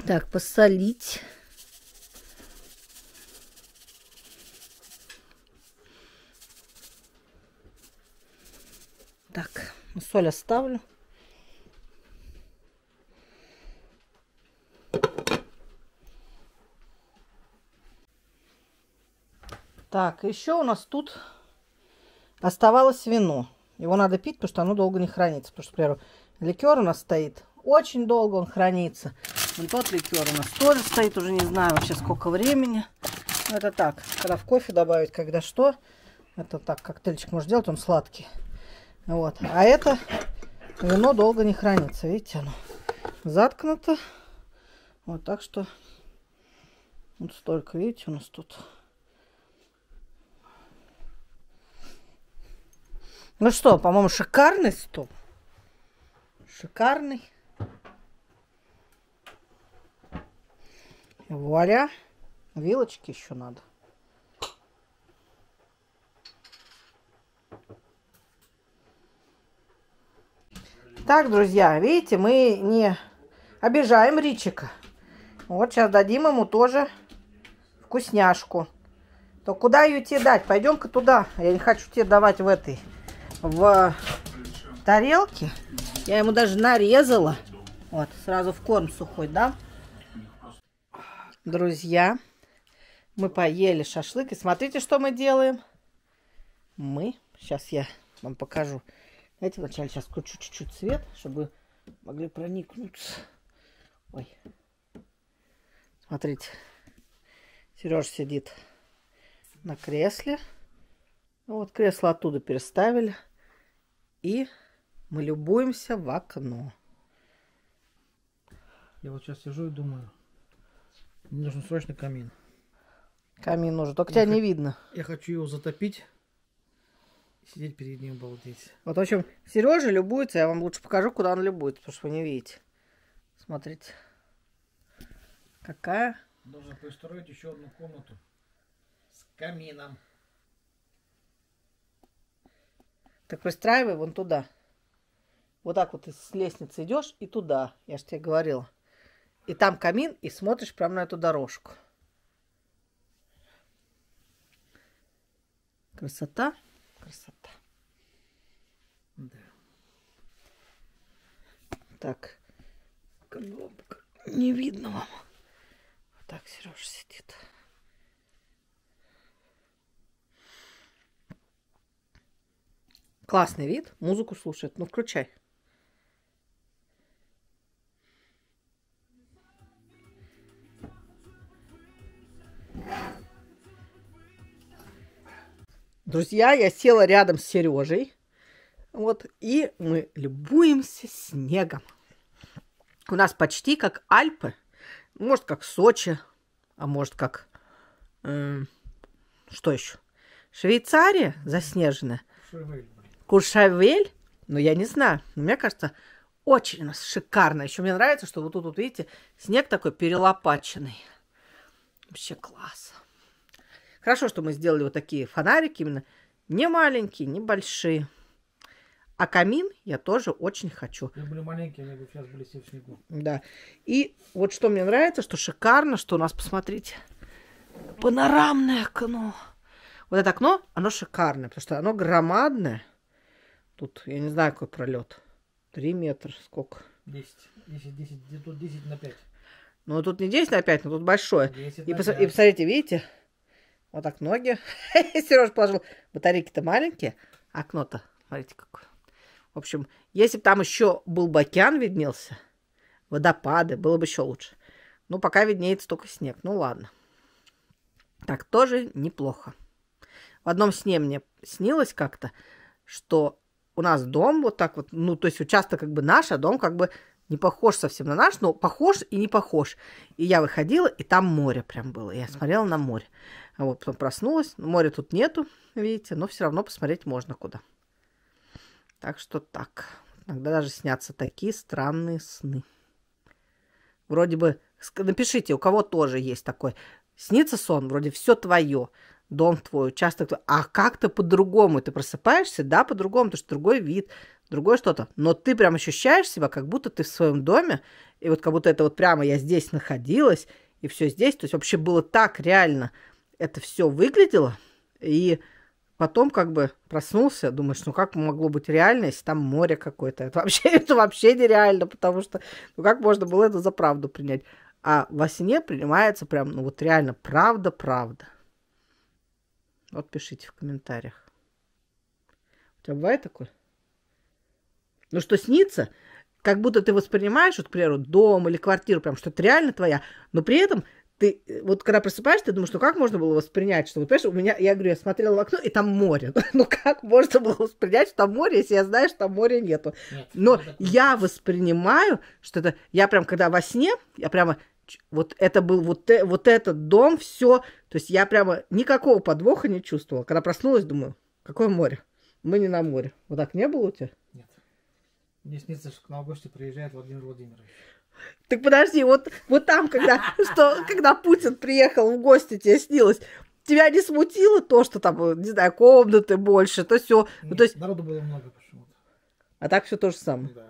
Так, посолить. Так, соль оставлю. Так, еще у нас тут оставалось вино. Его надо пить, потому что оно долго не хранится. Потому что, например, ликер у нас стоит. Очень долго он хранится. Вон тот ликер у нас тоже стоит. Уже не знаю вообще сколько времени. Но это так. Когда в кофе добавить, когда что. Это так, коктейльчик можно делать, он сладкий. Вот. А это вино долго не хранится. Видите, оно заткнуто. Вот так что вот столько, видите, у нас тут. Ну что, по-моему, шикарный стол. Шикарный. Вуаля. Вилочки еще надо. Так, друзья, видите, мы не обижаем Ричика. Вот сейчас дадим ему тоже вкусняшку. То куда ее тебе дать? Пойдем-ка туда. Я не хочу тебе давать в тарелке. Я ему даже нарезала. Вот, сразу в корм сухой, да? Друзья, мы поели шашлык. И смотрите, что мы делаем. Сейчас я вам покажу. Давайте вначале сейчас включу чуть-чуть свет, чтобы могли проникнуться. Ой. Смотрите. Сережа сидит на кресле. Вот кресло оттуда переставили. И мы любуемся в окно. Я вот сейчас сижу и думаю, мне нужен срочно камин. Камин нужен, только тебя не видно. Я хочу его затопить и сидеть перед ним, обалдеть. Вот, в общем, Сережа любуется. Я вам лучше покажу, куда он любуется, потому что вы не видите. Смотрите. Какая? Нужно построить еще одну комнату с камином. Так пристраивай вон туда. Вот так вот с лестницы идешь и туда. Я же тебе говорила. И там камин, и смотришь прямо на эту дорожку. Красота. Красота. Да. Так. Не видно вам. Вот так Сережа сидит. Классный вид. Музыку слушает. Ну, включай. Друзья, я села рядом с Сережей. Вот, и мы любуемся снегом. У нас почти как Альпы. Может, как Сочи. А может, как... что еще? Швейцария заснеженная. Куршавель? Ну, я не знаю. Но мне кажется, очень у нас шикарно. Еще мне нравится, что вот тут, вот, видите, снег такой перелопаченный. Вообще класс. Хорошо, что мы сделали вот такие фонарики. Именно не маленькие, не большие. А камин я тоже очень хочу. Они были маленькие, они бы сейчас были все в снегу. Да. И вот что мне нравится, что шикарно, что у нас, посмотрите, панорамное окно. Вот это окно, оно шикарное, потому что оно громадное. Тут, я не знаю, какой пролет. 3 метра, сколько? 10, тут 10 на 5. Ну, тут не 10 на 5, но тут большое. И посмотрите, видите? Вот так ноги. Сережа положил. Батарейки-то маленькие. Окно-то, смотрите, какое. В общем, если бы там еще был океан виднелся, водопады, было бы еще лучше. Ну, пока виднеется только снег. Ну, ладно. Так, тоже неплохо. В одном сне мне снилось как-то, что у нас дом вот так вот, ну, то есть участок как бы наш, а дом как бы не похож совсем на наш, но похож и не похож. И я выходила, и там море прям было. Я смотрела на море. А вот потом проснулась. Моря тут нету, видите, но все равно посмотреть можно куда. Так что так. Иногда даже снятся такие странные сны. Вроде бы, напишите, у кого тоже есть такой. Снится сон, вроде все твое. Дом твой, участок твой. А как-то по-другому. Ты просыпаешься, да, по-другому, потому что другой вид, другое что-то. Но ты прям ощущаешь себя, как будто ты в своем доме, и вот как будто это вот прямо я здесь находилась, и все здесь. То есть вообще было так реально это все выглядело. И потом как бы проснулся, думаешь, ну как могло быть реально, если там море какое-то? Это вообще нереально, потому что ну как можно было это за правду принять? А во сне принимается прям, ну вот реально правда. Вот пишите в комментариях. У тебя бывает такое? Ну что снится, как будто ты воспринимаешь, вот, к примеру, дом или квартиру, прям что-то реально твоя, но при этом ты, вот когда просыпаешься, ты думаешь, ну как можно было воспринять, что, вот, понимаешь, у меня, я говорю, я смотрела в окно, и там море. Ну как можно было воспринять, что там море, если я знаю, что там моря нету? Но я воспринимаю, что это, я прям, когда во сне, я прямо, вот это был вот этот дом, все, то есть я прямо никакого подвоха не чувствовала. Когда проснулась, думаю, какое море? Мы не на море. Вот так не было у тебя? Нет. Мне снится, что к нам в гости приезжает Владимир Владимирович. Так подожди, вот там, когда Путин приехал в гости, тебе снилось, тебя не смутило то, что там, не знаю, комнаты больше, то все. Ну, то есть... Народу было много почему-то. А так все то же самое. Да.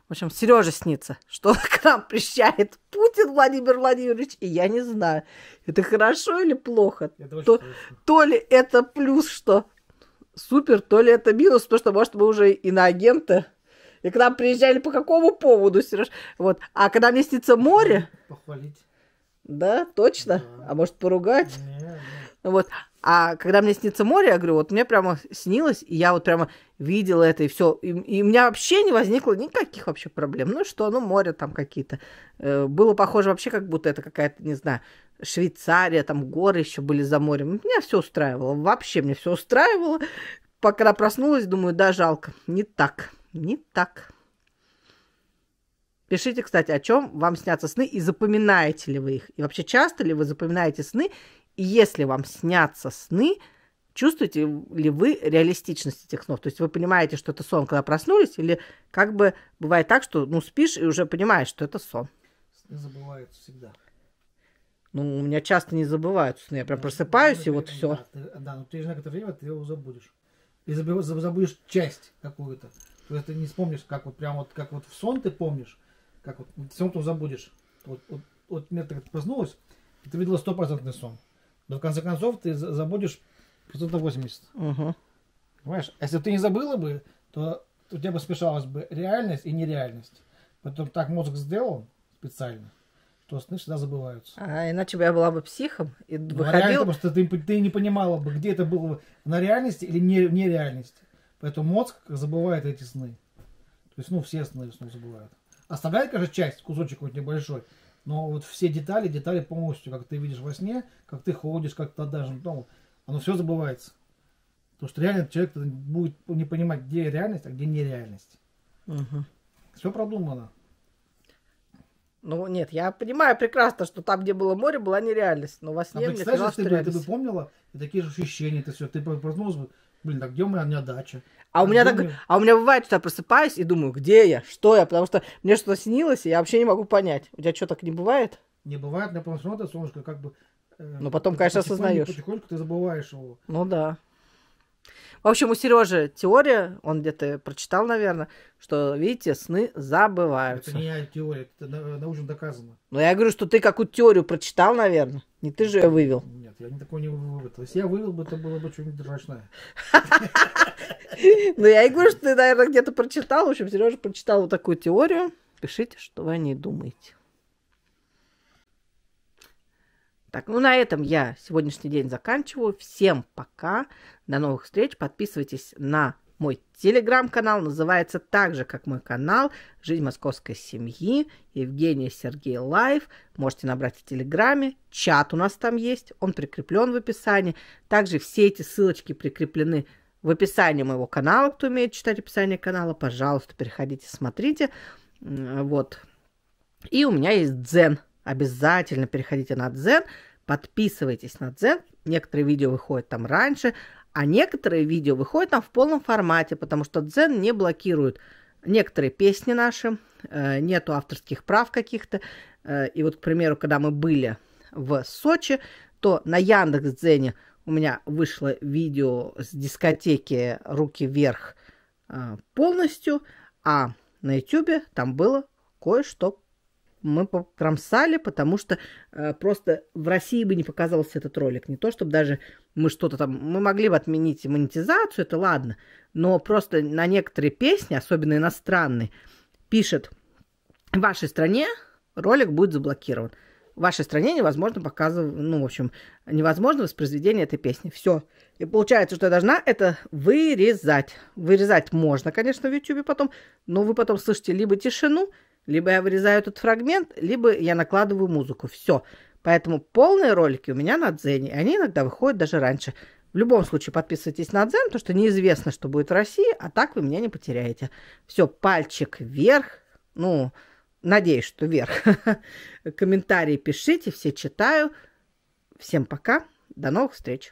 В общем, Сереже снится, что к нам приезжает Путин Владимир Владимирович, и я не знаю, это хорошо или плохо. То ли это плюс, что супер, то ли это минус, потому что, может, мы уже иноагенты. И к нам приезжали по какому поводу, Сереж? Вот. А когда мне снится море... Похвалить. Да, точно? Да. А может, поругать? Нет. Вот. А когда мне снится море, я говорю, вот мне прямо снилось, и я вот прямо видела это, и все. И у меня вообще не возникло никаких вообще проблем. Ну что, ну море там какие-то. Было похоже вообще, как будто это какая-то, не знаю, Швейцария, там горы еще были за морем. Меня все устраивало. Вообще мне все устраивало. Пока проснулась, думаю, да, жалко. Не так. Пишите, кстати, о чем вам снятся сны и запоминаете ли вы их. И вообще часто ли вы запоминаете сны? И если вам снятся сны, чувствуете ли вы реалистичность этих снов? То есть вы понимаете, что это сон, когда проснулись? Или как бы бывает так, что ну спишь и уже понимаешь, что это сон? Сны забываются всегда. Ну, у меня часто не забывают сны. Я прям просыпаюсь, и вот все. Да, но ты же на какое-то время ты его забудешь. И забудешь часть какую-то. То есть ты не вспомнишь, как вот прям вот, как вот в сон ты помнишь, как вот все равно забудешь. Вот мне так проснулась, и ты видела 100% сон. Но в конце концов ты забудешь 80%. Угу. Понимаешь? А если бы ты не забыла бы, то у тебя бы смешалась бы реальность и нереальность. Поэтому так мозг сделал специально, что сны всегда забываются. А иначе бы я была бы психом и выходила... Реально, потому что ты не понимала бы, где это было на реальности или не реальности. Поэтому мозг забывает эти сны. То есть, ну, все сны забывают. Оставляет, конечно, часть, кусочек какой-то небольшой, но вот все детали полностью, как ты видишь во сне, как ты ходишь, как ты даже дома, оно все забывается. Потому что реально человек будет не понимать, где реальность, а где нереальность. Угу. Все продумано. Ну, нет, я понимаю прекрасно, что там, где было море, была нереальность. Но во сне мне казалось, что реальность. Ты бы помнила, и такие же ощущения, ты проснулась бы, блин, так где у меня дача? А у меня бывает, что я просыпаюсь и думаю, где я, что я, потому что мне что-то снилось, и я вообще не могу понять. У тебя что, так не бывает? Не бывает, но потом смотришь, солнышко как бы... Ну, потом, конечно, осознаешь. Потихоньку ты забываешь его. Ну, да. В общем, у Сережи теория, он где-то прочитал, наверное, что, видите, сны забываются. Это не теория, это научно доказано. Но я говорю, что ты какую-то теорию прочитал, наверное. Не ты же ее вывел. Нет, я не такой не вывел. Если я вывел бы, это было бы что-нибудь дрочное. Ну, я и говорю, что ты, наверное, где-то прочитал. В общем, Сережа прочитал вот такую теорию. Пишите, что вы о ней думаете. Так, ну на этом я сегодняшний день заканчиваю. Всем пока. До новых встреч. Подписывайтесь на мой телеграм-канал. Называется так же, как мой канал. Жизнь московской семьи. Евгения Сергей Лайв. Можете набрать в телеграме. Чат у нас там есть. Он прикреплен в описании. Также все эти ссылочки прикреплены в описании моего канала. Кто умеет читать описание канала, пожалуйста, переходите, смотрите. Вот. И у меня есть Дзен. Обязательно переходите на Дзен, подписывайтесь на Дзен. Некоторые видео выходят там раньше, а некоторые видео выходят там в полном формате, потому что Дзен не блокирует некоторые песни наши, нету авторских прав каких-то. И вот, к примеру, когда мы были в Сочи, то на Яндекс.Дзене у меня вышло видео с дискотеки «Руки вверх» полностью, а на YouTube там было кое-что мы покромсали, потому что просто в России бы не показывался этот ролик. Не то, чтобы даже мы что-то там... Мы могли бы отменить монетизацию, это ладно, но просто на некоторые песни, особенно иностранные, пишет: в вашей стране ролик будет заблокирован. В вашей стране невозможно показывать, ну, в общем, невозможно воспроизведение этой песни. Все. И получается, что я должна это вырезать. Вырезать можно, конечно, в YouTube потом, но вы потом слышите либо тишину, либо я вырезаю этот фрагмент, либо я накладываю музыку. Все. Поэтому полные ролики у меня на Дзене. Они иногда выходят даже раньше. В любом случае подписывайтесь на Дзен, потому что неизвестно, что будет в России, а так вы меня не потеряете. Все, пальчик вверх. Ну, надеюсь, что вверх. Комментарии пишите, все читаю. Всем пока. До новых встреч.